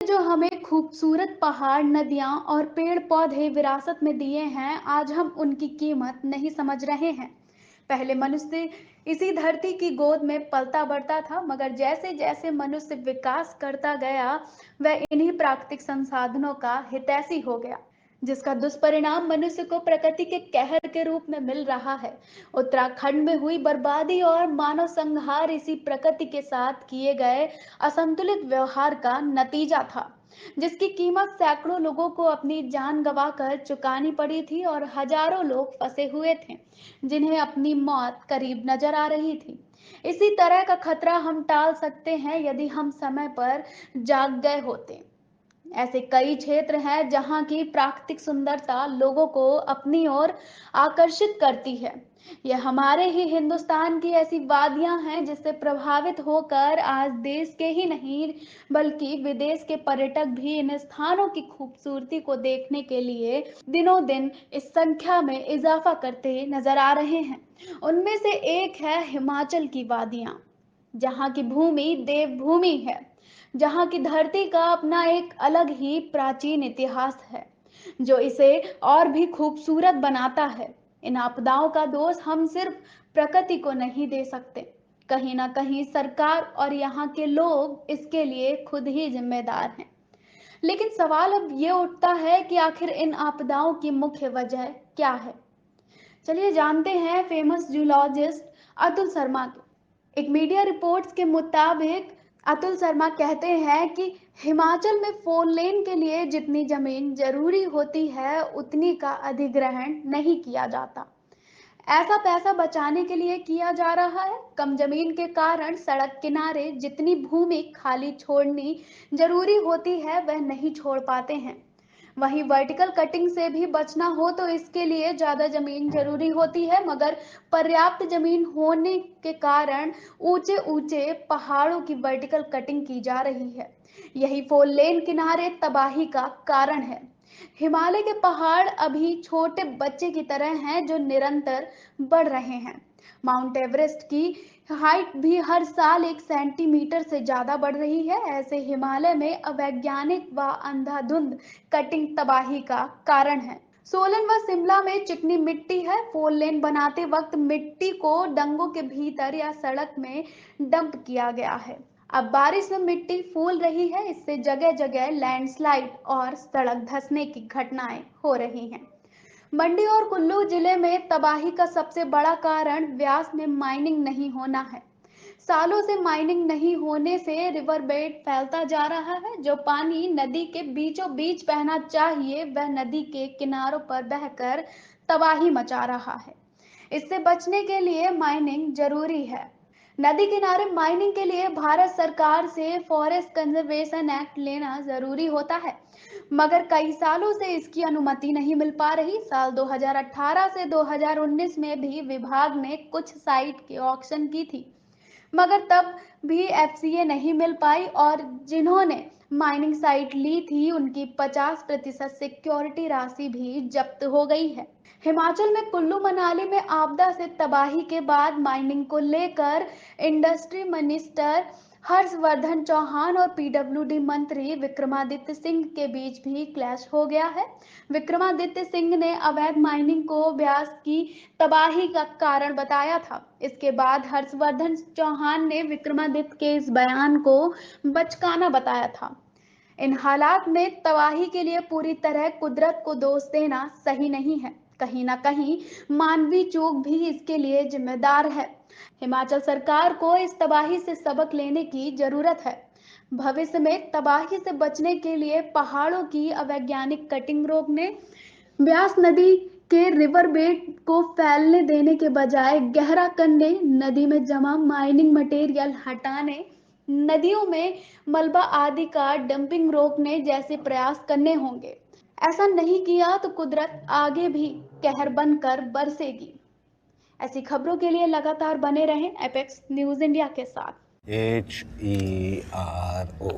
जो हमें खूबसूरत पहाड़, नदियाँ और पेड़-पौधे विरासत में दिए हैं, आज हम उनकी कीमत नहीं समझ रहे हैं। पहले मनुष्य इसी धरती की गोद में पलता-बढ़ता था, मगर जैसे-जैसे मनुष्य विकास करता गया, वह इन्हीं प्राकृतिक संसाधनों का हितैषी हो गया, जिसका दुष्परिणाम मनुष्य को प्रकृति के कहर के रूप में मिल रहा है। उत्तराखंड में हुई बर्बादी और मानव संहार इसी प्रकृति के साथ किए गए असंतुलित व्यवहार का नतीजा था, जिसकी कीमत सैकड़ों लोगों को अपनी जान गंवाकर चुकानी पड़ी थी और हजारों लोग फंसे हुए थे, जिन्हें अपनी मौत करीब नजर आ रही थी। इसी तरह का खतरा हम टाल सकते हैं यदि हम समय पर जाग गए होते। ऐसे कई क्षेत्र हैं जहां की प्राकृतिक सुंदरता लोगों को अपनी ओर आकर्षित करती है। यह हमारे ही हिंदुस्तान की ऐसी वादियां हैं जिससे प्रभावित होकर आज देश के ही नहीं बल्कि विदेश के पर्यटक भी इन स्थानों की खूबसूरती को देखने के लिए दिनों दिन इस संख्या में इजाफा करते नजर आ रहे हैं। उनमें से एक है हिमाचल की वादियां, जहाँ की भूमि देवभूमि है, जहाँ की धरती का अपना एक अलग ही प्राचीन इतिहास है, जो इसे और भी खूबसूरत बनाता है। इन आपदाओं का दोष हम सिर्फ प्रकृति को नहीं दे सकते, कहीं ना कहीं सरकार और यहाँ के लोग इसके लिए खुद ही जिम्मेदार हैं। लेकिन सवाल अब ये उठता है कि आखिर इन आपदाओं की मुख्य वजह क्या है। चलिए जानते हैं फेमस जूलॉजिस्ट अतुल शर्मा के। एक मीडिया रिपोर्ट्स के मुताबिक अतुल शर्मा कहते हैं कि हिमाचल में फोर लेन के लिए जितनी जमीन जरूरी होती है उतनी का अधिग्रहण नहीं किया जाता। ऐसा पैसा बचाने के लिए किया जा रहा है। कम जमीन के कारण सड़क किनारे जितनी भूमि खाली छोड़नी जरूरी होती है वह नहीं छोड़ पाते हैं। वहीं वर्टिकल कटिंग से भी बचना हो तो इसके लिए ज्यादा जमीन जरूरी होती है, मगर पर्याप्त जमीन होने के कारण ऊंचे ऊंचे पहाड़ों की वर्टिकल कटिंग की जा रही है। यही फोर लेन किनारे तबाही का कारण है। हिमालय के पहाड़ अभी छोटे बच्चे की तरह हैं जो निरंतर बढ़ रहे हैं। माउंट एवरेस्ट की हाइट भी हर साल 1 सेंटीमीटर से ज्यादा बढ़ रही है। ऐसे हिमालय में अवैज्ञानिक व अंधाधुंध कटिंग तबाही का कारण है। सोलन व शिमला में चिकनी मिट्टी है। फोर लेन बनाते वक्त मिट्टी को डंगों के भीतर या सड़क में डंप किया गया है। अब बारिश में मिट्टी फूल रही है, इससे जगह जगह लैंडस्लाइड और सड़क धंसने की घटनाएं हो रही हैं। मंडी और कुल्लू जिले में तबाही का सबसे बड़ा कारण व्यास में माइनिंग नहीं होना है। सालों से माइनिंग नहीं होने से रिवर बेड फैलता जा रहा है। जो पानी नदी के बीचों बीच बहना चाहिए वह नदी के किनारों पर बहकर तबाही मचा रहा है। इससे बचने के लिए माइनिंग जरूरी है। नदी किनारे माइनिंग के लिए भारत सरकार से फॉरेस्ट कंजर्वेशन एक्ट लेना जरूरी होता है, मगर कई सालों से इसकी अनुमति नहीं मिल पा रही। साल 2018 से 2019 में भी विभाग ने कुछ साइट की ऑक्शन की थी, मगर तब भी एफसीए नहीं मिल पाई और जिन्होंने माइनिंग साइट ली थी उनकी 50% सिक्योरिटी राशि भी जब्त हो गई है। हिमाचल में कुल्लू मनाली में आपदा से तबाही के बाद माइनिंग को लेकर इंडस्ट्री मिनिस्टर हर्षवर्धन चौहान और पीडब्ल्यूडी मंत्री विक्रमादित्य सिंह के बीच भी क्लैश हो गया है। विक्रमादित्य सिंह ने अवैध माइनिंग को ब्यास की तबाही का कारण बताया था। इसके बाद हर्षवर्धन चौहान ने विक्रमादित्य के इस बयान को बचकाना बताया था। इन हालात में तबाही के लिए पूरी तरह कुदरत को दोष देना सही नहीं है। कहीं ना कहीं मानवीय चूक भी इसके लिए जिम्मेदार है। हिमाचल सरकार को इस तबाही से सबक लेने की जरूरत है। भविष्य में तबाही से बचने के लिए पहाड़ों की अवैज्ञानिक कटिंग रोकने, ब्यास नदी के रिवर बेड को फैलने देने के बजाय गहरा करने, नदी में जमा माइनिंग मटेरियल हटाने, नदियों में मलबा आदि का डंपिंग रोकने जैसे प्रयास करने होंगे। ऐसा नहीं किया तो कुदरत आगे भी कहर बनकर बरसेगी। ऐसी खबरों के लिए लगातार बने रहें एपेक्स न्यूज इंडिया के साथ। HERO